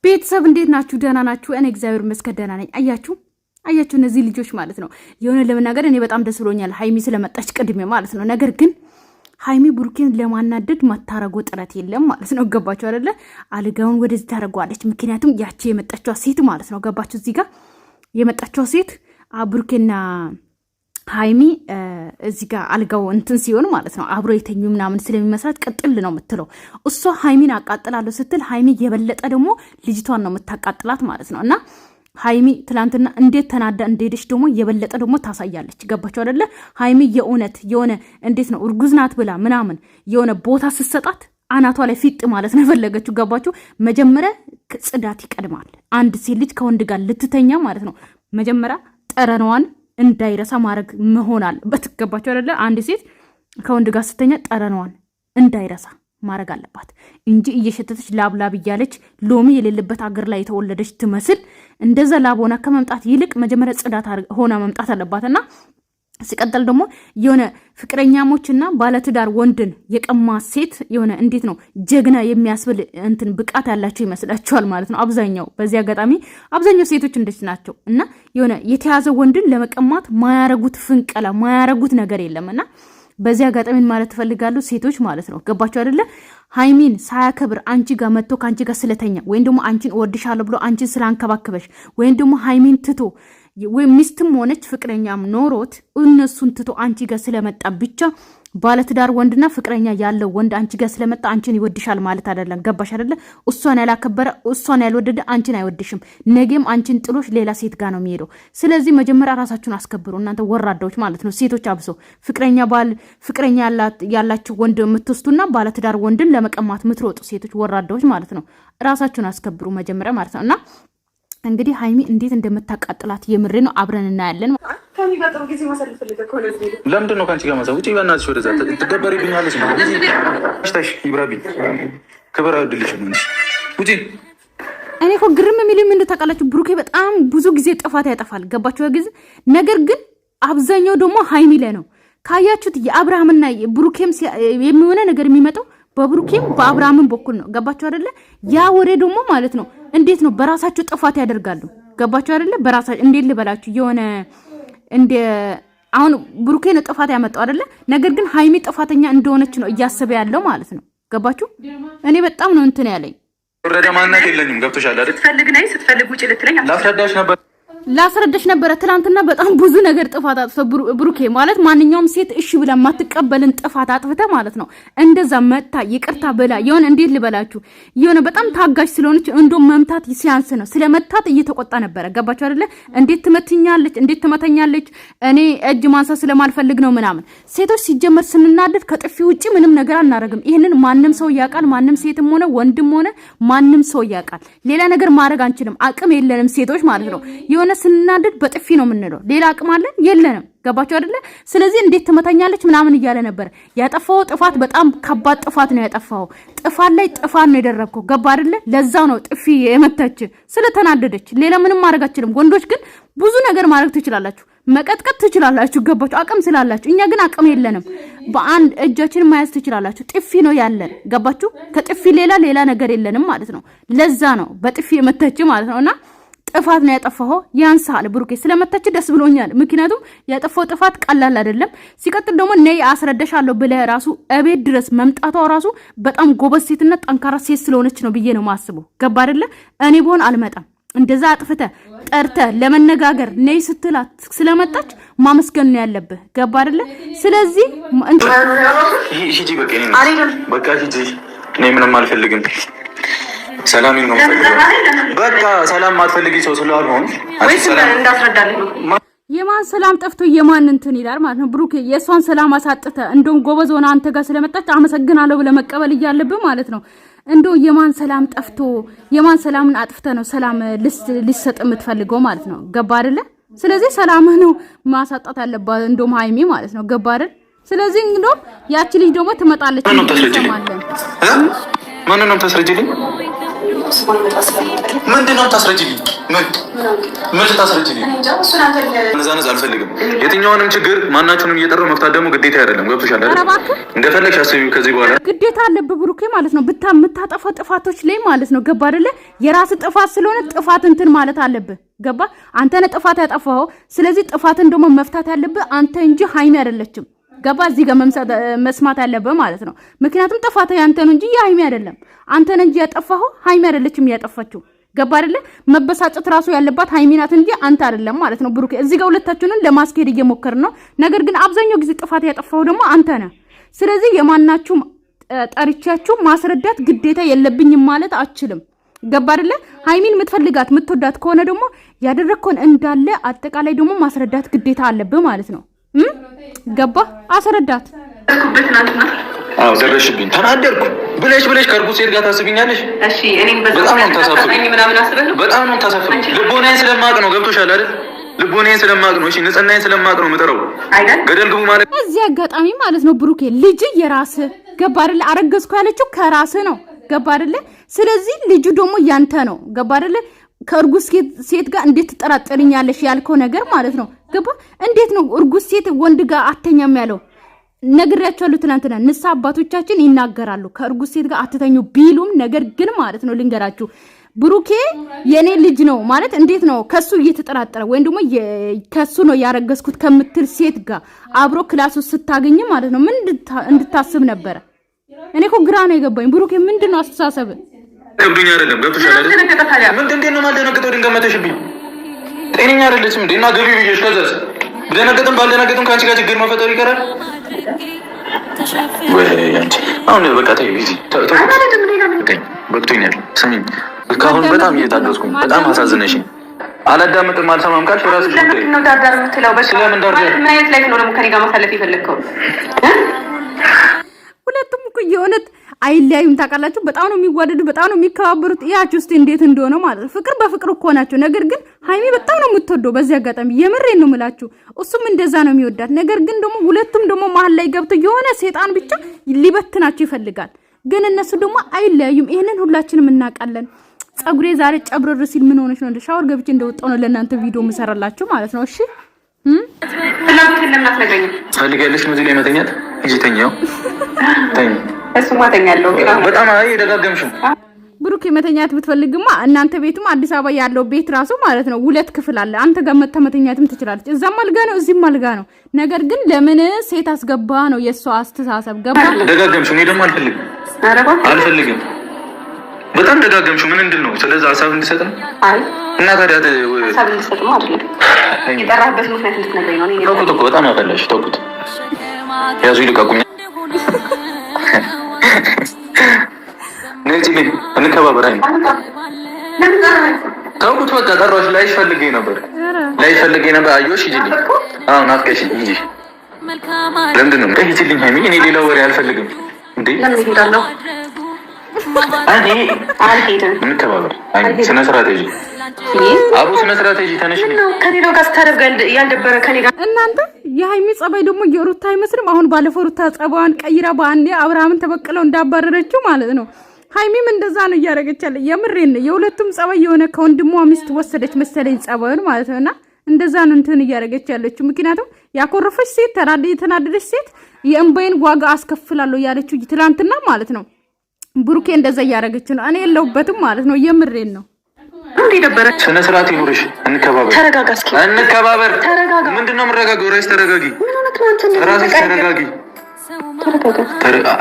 ቤተሰብ እንዴት ናችሁ? ደህና ናችሁ? እኔ እግዚአብሔር ይመስገን ደህና ነኝ። አያችሁ እነዚህ ልጆች ማለት ነው የሆነ ለመናገር እኔ በጣም ደስ ብሎኛል ሀይሚ ስለመጣች ቅድሜ ማለት ነው። ነገር ግን ሀይሚ ብሩኬን ለማናደድ ማታረጎ ጥረት የለም ማለት ነው። ገባችሁ አይደለ? አልጋውን ወደዚህ ታረጋለች። ምክንያቱም ያቺ የመጣችው ሴት ማለት ነው ገባችሁ? እዚህ ጋር የመጣችው ሴት ብሩኬና ሀይሚ እዚህ ጋር አልጋው እንትን ሲሆን ማለት ነው አብሮ የተኙ ምናምን ስለሚመስላት ቅጥል ነው የምትለው እሷ ሀይሚን አቃጥላለሁ ስትል ሀይሚ የበለጠ ደግሞ ልጅቷን ነው የምታቃጥላት ማለት ነው። እና ሀይሚ ትላንትና እንዴት ተናዳ እንደሄደች ደግሞ የበለጠ ደግሞ ታሳያለች። ገባችሁ አይደለ? ሀይሚ የእውነት የሆነ እንዴት ነው እርጉዝ ናት ብላ ምናምን የሆነ ቦታ ስትሰጣት አናቷ ላይ ፊጥ ማለት ነው የፈለገችው። ገባችሁ? መጀመሪያ ጽዳት ይቀድማል። አንድ ሴት ልጅ ከወንድ ጋር ልትተኛ ማለት ነው መጀመሪያ ጠረኗን እንዳይረሳ ማድረግ መሆን አለበት። ገባችሁ አይደለ? አንድ ሴት ከወንድ ጋር ስተኛ ጠረኗን እንዳይረሳ ማድረግ አለባት እንጂ እየሸተተች ላብ እያለች ሎሚ የሌለበት አገር ላይ የተወለደች ትመስል እንደዛ ላብ ሆና ከመምጣት ይልቅ መጀመሪያ ጽዳት ሆና መምጣት አለባትና ሲቀጥል ደግሞ የሆነ ፍቅረኛሞችና ባለትዳር ወንድን የቀማ ሴት የሆነ እንዴት ነው ጀግና የሚያስብል እንትን ብቃት ያላቸው ይመስላችኋል ማለት ነው። አብዛኛው በዚህ አጋጣሚ አብዛኛው ሴቶች እንደዚህ ናቸው እና የሆነ የተያዘ ወንድን ለመቀማት ማያረጉት ፍንቀላ ማያረጉት ነገር የለምና በዚህ አጋጣሚ ማለት ፈልጋለሁ ሴቶች ማለት ነው። ገባችሁ አይደለ? ሀይሚን ሳያከብር አንቺ ጋር መጥቶ ካንቺ ጋር ስለተኛ ወይም ደግሞ አንቺን ወድሻለሁ ብሎ አንቺን ስላንከባከበሽ ወይም ደግሞ ሀይሚን ትቶ ወይ ሚስትም ሆነች ፍቅረኛም ኖሮት እነሱን ትቶ አንቺ ጋር ስለመጣ ብቻ ባለትዳር ወንድና ፍቅረኛ ያለው ወንድ አንቺ ጋር ስለመጣ አንቺን ይወድሻል ማለት አይደለም። ገባሽ አይደለ? እሷን ያላከበረ እሷን ያልወደደ አንቺን አይወድሽም። ነገም አንቺን ጥሎሽ ሌላ ሴት ጋር ነው የሚሄደው። ስለዚህ መጀመሪያ ራሳችሁን አስከብሩ እናንተ ወራዳዎች ማለት ነው። ሴቶች አብሶ ፍቅረኛ ያላችሁ ወንድ የምትወስዱና ባለትዳር ወንድን ለመቀማት የምትሮጡ ሴቶች ወራዳዎች ማለት ነው። ራሳችሁን አስከብሩ መጀመሪያ ማለት ነውና እንግዲህ ሀይሚ እንዴት እንደምታቃጥላት የምሬ ነው። አብረን እናያለን። ከሚቀጥለው ጊዜ ማሰልፍ ፈልገ ከሆነ ለምንድን ነው ካንቺ ጋር ማሰብ? ውጪ በእናትሽ ወደዛ ትገበሪብኛለሽ ነው ታሽ ይብራብኝ ክብር አይወድልሽም እንጂ ውጪ። እኔ እኮ ግርም የሚል ምን እንደታውቃላችሁ ብሩኬ በጣም ብዙ ጊዜ ጥፋት ያጠፋል። ገባችሁ ጊዜ ነገር ግን አብዛኛው ደግሞ ሀይሚ ላይ ነው። ካያችሁት የአብርሃምና ብሩኬም የሚሆነ ነገር የሚመጣው በብሩኬም በአብርሃምም በኩል ነው። ገባችሁ አይደለ? ያ ወሬ ደግሞ ማለት ነው እንዴት ነው በራሳቸው ጥፋት ያደርጋሉ። ገባችሁ አይደለ? በራሳቸው እንዴት ልበላችሁ የሆነ እንደ አሁን ብሩኬ ነው ጥፋት ያመጣው አይደለ? ነገር ግን ሀይሚ ጥፋተኛ እንደሆነች ነው እያሰበ ያለው ማለት ነው። ገባችሁ? እኔ በጣም ነው እንትን ያለኝ ወረደ ማንነት የለኝም። ገብቶሻል አይደል? ስትፈልግ ውጪ ልትለኝ ላስረዳሽ ነበረ ትላንትና በጣም ብዙ ነገር ጥፋት አጥፍተ ብሩኬ ማለት ማንኛውም ሴት እሺ ብላ ማትቀበልን ጥፋት አጥፍተ ማለት ነው እንደዛ መጣ ይቅርታ ብላ የሆነ እንዴት ልበላችሁ የሆነ በጣም ታጋሽ ስለሆነች እንደው መምታት ሲያንስ ነው ስለመታት እየተቆጣ ነበረ። ገባችሁ አይደለ? እንዴት ትመትኛለች እንዴት ትመተኛለች እኔ እጅ ማንሳ ስለማልፈልግ ነው ምናምን። ሴቶች ሲጀመር ስንናደድ ከጥፊ ውጪ ምንም ነገር አናረግም። ይሄንን ማንም ሰው ያውቃል። ማንም ሴትም ሆነ ወንድም ሆነ ማንም ሰው ያውቃል። ሌላ ነገር ማድረግ አንችልም። አቅም የለንም ሴቶች ማለት ነው። የሆነ ስናደድ በጥፊ ነው የምንለው። ሌላ አቅም አለን የለንም። ገባችሁ አይደለ? ስለዚህ እንዴት ትመታኛለች ምናምን እያለ ነበር። ያጠፋው ጥፋት በጣም ከባድ ጥፋት ነው ያጠፋው። ጥፋት ላይ ጥፋት ነው የደረብከው። ገባ አይደለ? ለዛው ነው ጥፊ የመታች ስለተናደደች። ሌላ ምንም ማድረግ አትችልም። ወንዶች ግን ብዙ ነገር ማድረግ ትችላላችሁ። መቀጥቀጥ ትችላላችሁ። ገባችሁ? አቅም ስላላችሁ። እኛ ግን አቅም የለንም። በአንድ እጃችን መያዝ ትችላላችሁ። ጥፊ ነው ያለን። ገባችሁ? ከጥፊ ሌላ ነገር የለንም ማለት ነው። ለዛ ነው በጥፊ የመታች ማለት ነውና ጥፋት ነው ያጠፋው። ያንሳል ብሩኬ ስለመታች ደስ ብሎኛል። ምክንያቱም ያጠፋው ጥፋት ቀላል አይደለም። ሲቀጥል ደግሞ ነይ አስረዳሻለሁ ብለህ ራሱ እቤት ድረስ መምጣቷ ራሱ በጣም ጎበዝ ሴትና ጠንካራ ሴት ስለሆነች ነው ብዬ ነው ማስበው። ገባ አይደለ? እኔ ብሆን አልመጣም። እንደዛ አጥፍተ ጠርተ ለመነጋገር ነይ ስትላት ስለመጣች ማመስገን ነው ያለብህ። ገባ አይደለ? ስለዚህ ሂጂ በቃ ሂጂ። እኔ ምንም አልፈልግም። ሰላም ነው በቃ ሰላም ማትፈልጊ ሰው ስለሆነ ወይስ እንዳስረዳልኝ የማን ሰላም ጠፍቶ የማን እንትን ይላል ማለት ነው። ብሩኬ የሷን ሰላም አሳጥተ እንደውም ጎበዝ ሆነ አንተ ጋር ስለመጣች አመሰግናለሁ ብለህ መቀበል እያለብህ ማለት ነው። እንደው የማን ሰላም ጠፍቶ የማን ሰላምን አጥፍተ ነው ሰላም ሊሰጥ የምትፈልገው ማለት ነው። ገባ አይደለ? ስለዚህ ሰላምህ ነው ማሳጣት ያለባት እንደውም ሀይሚ ማለት ነው። ገባ አይደል? ስለዚህ እንደውም ያቺ ልጅ ደግሞ ትመጣለች። ማንን ነው ታስረጅልኝ? ምንድን ነው የምታስረጅልኝ? ምን ልታስረጅልኝ? ነዛነዝ አልፈልግም። የትኛውንም ችግር ማናችሁንም እየጠራው መፍታት ደግሞ ግዴታ አይደለም። ገብቶሻል አይደል? እንደፈለግሽ አስቢው። ከዚህ በኋላ ግዴታ አለብህ ብሩኬ ማለት ነው። የምታጠፋው ጥፋቶች ላይ ማለት ነው። ገባ አይደለ? የራስ ጥፋት ስለሆነ ጥፋት እንትን ማለት አለብህ። ገባ? አንተ ነህ ጥፋት ያጠፋኸው። ስለዚህ ጥፋትን ደግሞ መፍታት ያለብህ አንተ እንጂ ሀይሚ አይደለችም። ገባ? እዚህ ጋር መስማት ያለብህ ማለት ነው። ምክንያቱም ጥፋት ያንተ ነው እንጂ የሀይሚ አይደለም። አንተ ነህ እንጂ ያጠፋኸው፣ ሀይሚ አይደለችም ያጠፋችው። ገባ አይደለ? መበሳጨት ራሱ ያለባት ሀይሚ ናት እንጂ አንተ አይደለም ማለት ነው። ብሩኬ እዚህ ጋር ሁለታችሁንን ለማስኬድ እየሞከርን ነው። ነገር ግን አብዛኛው ጊዜ ጥፋት ያጠፋኸው ደግሞ አንተ ነህ። ስለዚህ የማናችሁም ጠርቻችሁ ማስረዳት ግዴታ የለብኝም ማለት አችልም። ገባ አይደለ? ሀይሚን የምትፈልጋት የምትወዳት ከሆነ ደግሞ ያደረግከውን እንዳለ አጠቃላይ ደግሞ ማስረዳት ግዴታ አለብህ ማለት ነው። ገባ? አስረዳት። አዎ ደረሽብኝ፣ ተናደርኩ ብለሽ ከእርጉዝ ሴት ጋር ታስቢኛለሽ? እሺ እኔም በጣም ነው ታሳፍሩኝ። በጣም ነው ታሳፍሩኝ። ልቦናዬን ስለማቅ ነው። ገብቶሻል አይደል? ልቦናዬን ስለማቅ ነው። እሺ ንጽህናዬን ስለማቅ ነው የምጠራው። ገደል ግቡ ማለት እዚህ አጋጣሚ ማለት ነው። ብሩኬ ልጅ የራስህ ገባ አይደለ? አረገዝኩ ያለችው ከራስህ ነው። ገባ አይደለ? ስለዚህ ልጁ ደግሞ ያንተ ነው። ገባ አይደለ? ከእርጉዝ ሴት ጋር እንዴት ትጠራጠርኛለሽ ያልከው ነገር ማለት ነው። ገባ? እንዴት ነው እርጉዝ ሴት ወንድ ጋር አተኛም ያለው? ነግሬያቸዋለሁ ትናንትና። ንስሐ አባቶቻችን ይናገራሉ ከእርጉዝ ሴት ጋር አትተኙ ቢሉም፣ ነገር ግን ማለት ነው ልንገራችሁ፣ ብሩኬ የኔ ልጅ ነው ማለት እንዴት ነው ከሱ እየተጠራጠረ ወይም ደግሞ ከሱ ነው ያረገዝኩት ከምትል ሴት ጋር አብሮ ክላስ ውስጥ ስታገኝ ማለት ነው ምን እንድታስብ ነበረ? እኔ እኮ ግራ ነው የገባኝ። ብሩኬ ምንድን ነው አስተሳሰብ? ከብዱኛ አይደለም። ገብቶሻል አይደል? ምንድን ነው ማልደነግጠው? ድንገት መተሽብኝ። ጤነኛ አይደለችም እንዴ? እና ገቢ ብዬሽ ከዛስ ብደነግጥም ባልደነግጥም ከአንቺ ጋር ችግር መፈጠሩ ይቀራል ወይ? አንቺ አሁን በቃ ተይ ቢዚ በቅቶኛል። ስሚኝ፣ እስካሁን በጣም እየታገዝኩኝ፣ በጣም አሳዝነሽኝ። አላዳምጥም አልሰማም ካልሽ እራስሽ ጉዳይ ነው። ዳርዳር የምትለው ስለምን ዳርዳር? ምን አይነት ላይፍ ነው ደግሞ ከኔ ጋር ማሳለፍ የፈለግከው? ሁለቱም እኮ የእውነት አይለያዩም። ታውቃላችሁ፣ በጣም ነው የሚዋደዱ፣ በጣም ነው የሚከባበሩት። ያቺ ውስጥ እንዴት እንደሆነ ማለት ነው። ፍቅር በፍቅር እኮ ናቸው። ነገር ግን ሀይሚ በጣም ነው የምትወደው። በዚህ አጋጣሚ የምሬን ነው የምላችሁ፣ እሱም እንደዛ ነው የሚወዳት። ነገር ግን ደግሞ ሁለቱም ደግሞ መሀል ላይ ገብቶ የሆነ ሴጣን ብቻ ሊበትናቸው ይፈልጋል። ግን እነሱ ደግሞ አይለያዩም። ይሄንን ሁላችንም እናውቃለን። ጸጉሬ ዛሬ ጨብረር ሲል ምን ሆነሽ ነው? እንደ ሻወር ገብቼ እንደወጣው ነው ለእናንተ ቪዲዮ የምሰራላችሁ ማለት ነው። እሺ ፈልጋለሽ ነው እዚህ ላይ መተኛት? እዚህ ተኛው ተኝ እሱማ ተኛለሁ። በጣም ደጋገምሽው። ብሩክ መተኛት ብትፈልግማ እናንተ ቤትም አዲስ አበባ ያለው ቤት ራሱ ማለት ነው 2 ክፍል አለ። አንተ ጋር መተኛትም ትችላለች። እዛም አልጋ ነው እዚህም አልጋ ነው። ነገር ግን ለምን ሴት አስገባ ነው የሷ አስተሳሰብ። ገባ? ደጋገምሽው። እኔ ደግሞ አልፈልግም። በጣም ደጋገምሽው። ምን እንደው ስለዚህ ሀሳብ እንድሰጥ ነው? አይ እና ታዲያ ሀሳብ እንድሰጥ ነው አይደል? የጠራህበት ምክንያት እንድትነግረኝ ነው። እኔ ተውኩት እኮ በጣም ያፈላሽ። ተውኩት። ያዙ ይልቀቁኝ። ነዚህ እንከባበር። አይ ተውኩት በቃ። ጠራሽ። ላይሽ ፈልጌ ነበር። አየሁሽ። ሂጂልኝ። አዎ ናፍቀሽኝ። ሂጂ። ለምንድን ነው ሂጂልኝ? ሀይሚ እኔ ሌላ ወሬ አልፈልግም። እንዴ ለምን ሄዳለሁ? አልሄድም። እንከባበር። አይ ስነ ስርዓት ሂጂ። አቡ ስነ ስርዓት ሂጂ። ተነሽ። ከሌላው ጋር ስታደርግ ያልደበረ ከኔ ጋር እናንተ የሀይሚ ጸባይ ደግሞ የሩታ አይመስልም። አሁን ባለፈው ሩታ ጸባዋን ቀይራ በአንዴ አብርሃምን ተበቅለው እንዳባረረችው ማለት ነው። ሀይሚም እንደዛ ነው እያደረገች ያለ። የምሬን ነው። የሁለቱም ጸባይ የሆነ ከወንድሟ ሚስት ወሰደች መሰለኝ ጸባዩን ማለት ነውና እንደዛ ነው እንትን እያደረገች ያለችው። ምክንያቱም ያኮረፈች ሴት የተናደደች ሴት የእምባይን ዋጋ አስከፍላለሁ ያለችው ትላንትና ማለት ነው። ብሩኬ እንደዛ እያደረገች ነው። እኔ የለሁበትም ማለት ነው። የምሬን ነው። እንዴ ደበረች። ስነ ስርዓት ይኑርሽ። እንከባበር። ተረጋጋ እስኪ። እንከባበር። ተረጋጋ። ምንድነው የምረጋጋው? ራስሽ ተረጋጊ። ምን ሆነህ ነው አንተ? ራስሽ ተረጋጊ። ተረጋጋ።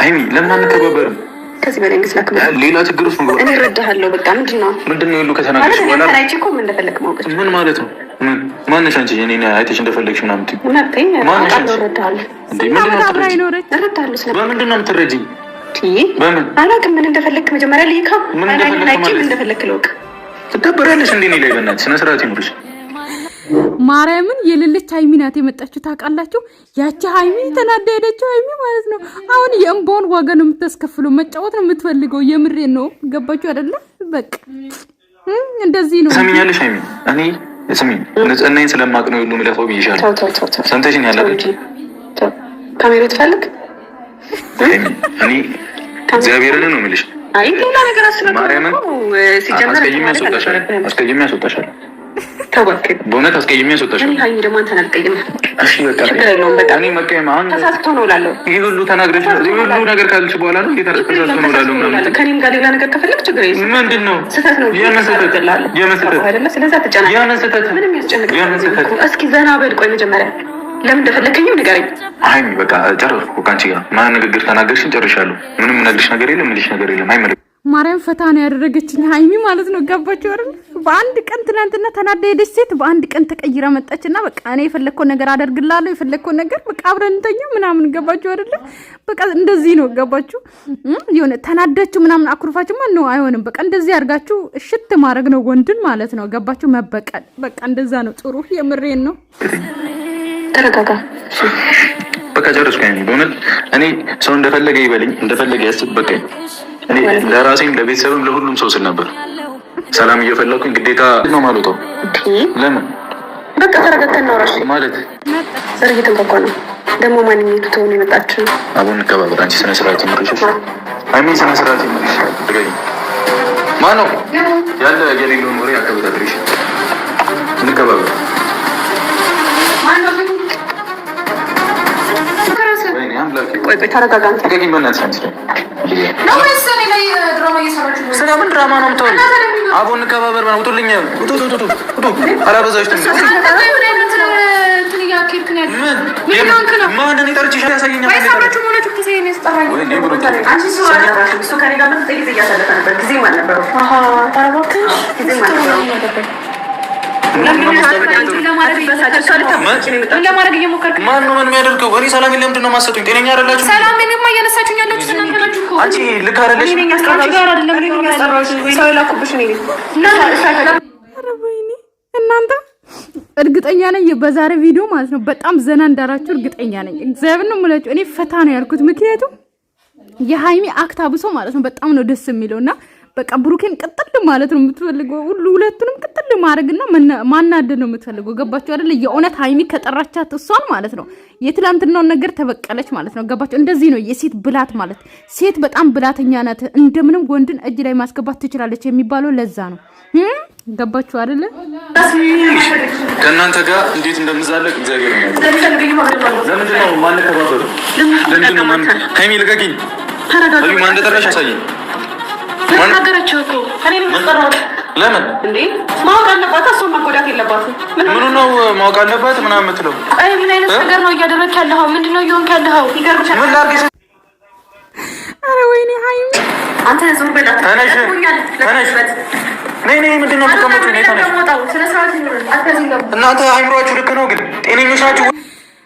ሀይሚ ለምን አንከባበርም? ከዚህ በላይ እንግዲህ ላክም ሌላ ችግር ውስጥ ነው። እኔ እረዳሃለሁ። በቃ ምንድነው ሁሉ ከተናገርሽ በኋላ ታላጭ እኮ ምን እንደፈለክ ማውቀት ምን ማለት ነው? ማንሽ አንቺ እኔ አይተሽ እንደፈለግሽ ምናምን ትይ ማንተኝ አውቃለሁ። እረዳሃለሁ። እንዴ ምንድነው አብራ ይኖረች? እረዳሃለሁ። በምንድን ነው የምትረጂኝ? በምን አላውቅም። ምን እንደፈለክ መጀመሪያ ልይካ ምን እንደፈለክ ለውቅ ትደበራለሽ እንዴ? እኔ ላይ በእናትሽ ስነ ስርዓት ይኑርሽ። ማርያምን የሌለች ሀይሚ ናት የመጣችው። ታውቃላችሁ? ያቺ ሀይሚ ተናዳ ሄደችው ሀይሚ ማለት ነው። አሁን የእንባውን ዋጋ ነው የምታስከፍለው። መጫወት ነው የምትፈልገው። የምሬን ነው። ገባችሁ አይደለ? በቃ እንደዚህ ነው። ሰሚኛለሽ ሀይሚ? እኔ ስሚኝ፣ ንጽህናዬን ስለማቅ ነው ሁሉ ምለፈው ብዬሻለሁ። ሰምተሽኝ ያለች ካሜራ ትፈልግ? እኔ እግዚአብሔርን ነው የምልሽ። አይ ሌላ ነገር አስበው ማርያምን ሲጀመር አስቀይሜ ያስወጣሻል። ተወከል በእውነት አስቀይሜ ያስወጣሻል። እኔ ደግሞ አንተን አልቀይምም። እሺ በቃ እኔ መቀየም አሁን ተሳስቶ ነው እላለሁ። ይሄ ሁሉ ተናግረሽ ይሄ ሁሉ ነገር ካልሽ በኋላ ነው ተሳስቶ ነው እላለሁ ምናምን። ከእኔም ጋር ሌላ ነገር ከፈለግ ችግር የለም። ምንድን ነው ስህተት ነው የመሰተት አይደለ? ስለዚህ አትጨናነቅ። የመሰተት ምንም ያስጨንቅ። እስኪ ዘና በል። ቆይ መጀመሪያ ለምን እንደፈለከኝም ንገረኝ። አይ በቃ ጨረስኩ ከአንቺ ጋር ማን ንግግር ተናገርሽን ጨርሻለሁ። ምንም ነግርሽ ነገር የለም ምልሽ ነገር የለም። አይመለከትም። ማርያም ፈታ ነው ያደረገችኝ ሀይሚ ማለት ነው። ገባችሁ አይደል? በአንድ ቀን ትናንትና ተናዳ ሄደች ሴት በአንድ ቀን ተቀይራ መጣችና በቃ እኔ የፈለግከው ነገር አደርግልሃለሁ የፈለግከው ነገር በቃ አብረን እንተኛ ምናምን። ገባችሁ አይደል? በቃ እንደዚህ ነው። ገባችሁ? የሆነ ተናዳችሁ ምናምን አኩርፋችሁ ማን ነው አይሆንም። በቃ እንደዚህ አድርጋችሁ እሽት ማድረግ ነው ወንድን ማለት ነው። ገባችሁ? መበቀል በቃ እንደዛ ነው ጥሩ። የምሬን ነው። ተረጋጋ። በቃ ጨረስኩ። በእውነት እኔ ሰው እንደፈለገ ይበልኝ እንደፈለገ ያስብ። በቃ እኔ ለራሴም ለቤተሰብም ለሁሉም ሰው ስል ነበር ሰላም እየፈለኩኝ ግዴታ ነው ማለት ነው። ለምን በቃ ተረጋግተን ነው ራሽ ማለት ዘር እየተንኳኳ ነው ደግሞ ማንኛቱ ተሆነ የመጣችው አሁን እንከባበር። አንቺ ስነ ስርዓት ይመርሽ አይሚ ስነ ስርዓት ይመርሽ ትገኝ ማነው ያለ የሌለውን ወሬ አከብታለሽ። እንከባበር ቆይ ተረጋጋ። ተገኝ በእናትሽ አንቺ ስለምን ድራማ ነው የምትሆን? አቦ እንከባበር ነው። ውጡልኝ ውጡ። አላበዛሽም? ማንን ጠርቼሽ ያሳየኛል? ለማድረግ እየሞከርክ ማን ነው ምን የሚያደርገው? እኔ ሰላም ለምንድን ነው የማሰጡኝ? ጤነኛ አይደላችሁ? ሰላምንማ እያነሳችሁኝ ያላችሁ እናንተ ናችሁ እኮ። አንቺ ልክ አይደለሽ። እናንተ እርግጠኛ ነኝ በዛሬ ቪዲዮ ማለት ነው በጣም ዘና እንዳላችሁ እርግጠኛ ነኝ። እግዚአብሔር ነው የምላችሁ። እኔ ፈታ ነው ያልኩት ምክንያቱም የሀይሚ አክት አብሶ ማለት ነው በጣም ነው ደስ የሚለውና በቃ ብሩኬን ቅጥል ማለት ነው የምትፈልገው። ሁለቱንም ቅጥል ማድረግና ማናደድ ነው የምትፈልገው። ገባችሁ አይደል? የእውነት ሀይሚ ከጠራቻት እሷን ማለት ነው የትላንትናውን ነገር ተበቀለች ማለት ነው። ገባችሁ? እንደዚህ ነው የሴት ብላት ማለት። ሴት በጣም ብላተኛ ናት። እንደምንም ወንድን እጅ ላይ ማስገባት ትችላለች የሚባለው ለዛ ነው። ገባችሁ አይደል? ከእናንተ ጋር እንዴት እንደምዛለቅ እግዚአብሔር ነው። ለምንድን ነው ማን ተባበሩ? ለምንድን ነው ማን ሀይሚ ልቀቂኝ። ተረጋጋ። ማን እንደጠራሽ አሳየኝ። ነገረችው እኮ ለምን እንዴ? ማወቅ አለባት። እሷን መጎዳት የለባትም። ምኑ ነው ማወቅ አለባት ምናምን የምትለው? አይ ምን አይነት ነገር ነው እያደረግህ ያለኸው? ምንድን ነው እየሆንክ ያለኸው? ይገርምሻል። ምን ላድርግ? ኧረ ወይኔ ሀይሚ አንተ ዞር በላ። ተነሽ ነይ ምንድን ነው የምትቀመጪው? እናንተ አይምሯችሁ ልክ ነው ግን ጤነኞች ናችሁ?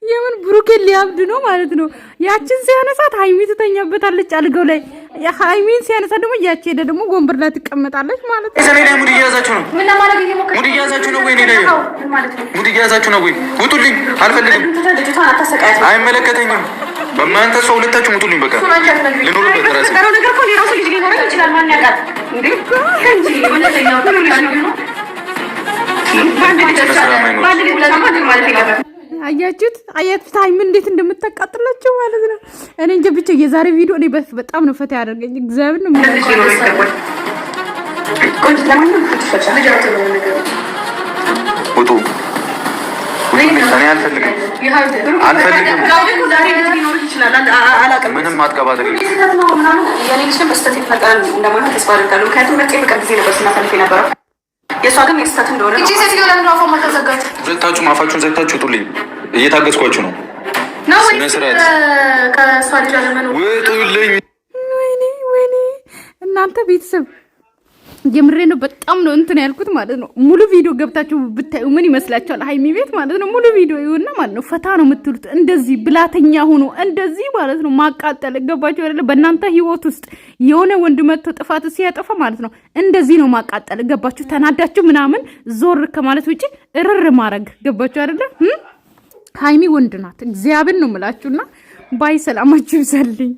የምን ብሩኬን ሊያብድ ነው ማለት ነው። ያችን ሲያነሳት ሀይሚ ትተኛበታለች አልጋው ላይ። ሀይሚን ሲያነሳት ደግሞ ያቺ ሄደ ደግሞ ወንበር ላይ ትቀመጣለች ማለት ነው። ሰኔ ላይ ሙድ እያያዛችሁ ነው። ሙድ እያያዛችሁ ነው ወይ? ሙድ እያያዛችሁ ነው ወይ? ውጡልኝ፣ አልፈልግም፣ አይመለከተኝም። በማንተ ሰው ሁለታችሁ ውጡልኝ። በቃ ልኖርበት ራሴ አያችሁት? ሀይሚ እንዴት እንደምታቃጥላቸው ማለት ነው። እኔ እንጃ ብቻ የዛሬ ቪዲዮ እኔ በጣም ነው ፈታ ያደርገኝ። እግዚአብሔር ነው ውጡ። ምንም አትቀባጥሪ። የእሷ ግን የስተት እንደሆነ እቺ ሴት ይወላል ነው። አፋማ ተዘጋች። ዘግታችሁ ማፋችሁን ዘግታችሁ ውጡልኝ። እየታገዝኳችሁ ነው። ስነ ስርዓት ከእሷ ልጅ አለመኖር ውጡልኝ። ወይኔ እናንተ ቤተሰብ የምሬ ነው። በጣም ነው እንትን ያልኩት ማለት ነው። ሙሉ ቪዲዮ ገብታችሁ ብታዩ ምን ይመስላችኋል? ሀይሚ ቤት ማለት ነው። ሙሉ ቪዲዮ ይሁንና ማለት ነው ፈታ ነው የምትሉት። እንደዚህ ብላተኛ ሆኖ እንደዚህ ማለት ነው ማቃጠል። ገባችሁ አይደለ? በእናንተ ህይወት ውስጥ የሆነ ወንድ መጥቶ ጥፋት ሲያጠፋ ማለት ነው እንደዚህ ነው ማቃጠል። ገባችሁ? ተናዳችሁ ምናምን ዞር ከማለት ውጪ እርር ማድረግ። ገባችሁ አይደለ? ሀይሚ ወንድ ናት። እግዚአብሔር ነው የምላችሁና ባይ ሰላማችሁ ይዘልኝ።